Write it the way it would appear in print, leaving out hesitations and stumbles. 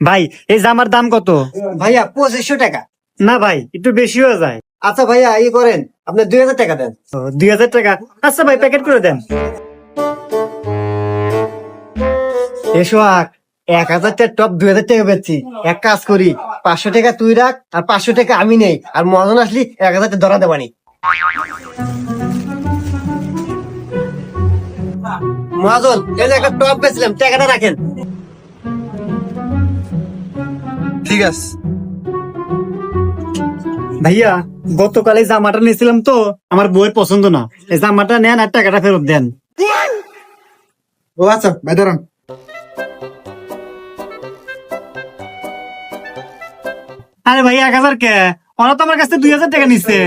ভাই এই জামার দাম কত? ভাইয়া 2500 টাকা। না ভাই একটু বেশি হয়ে যায়। আচ্ছা ভাইয়া এই করেন, আপনি 2000 টাকা দেন। 2000 টাকা? আচ্ছা ভাই প্যাকেট করে দেন। এসো 1000 টাকা টপ 2000 টাকা বেচছি। এক কাজ করি, 500 টাকা তুই রাখ আর 500 টাকা আমি নেই, আর মহাজন আসলি 1000 টাকা ধরা দেবানি। মহাজন এই যে একটা টপ বেচলাম, টাকাটা রাখেন। ঠিক আছে। ভাইয়া গতকাল এই জামাটা নিয়েছিলাম তো আমার বউয়ের পছন্দ না, এই জামাটা নেন আর টাকাটা ফেরত দেন। ও আচ্ছা ভাই দাঁড়ান। আরে ভাই 1000 কে? ওরা তো আমার কাছে 2000 টাকা নিচ্ছে।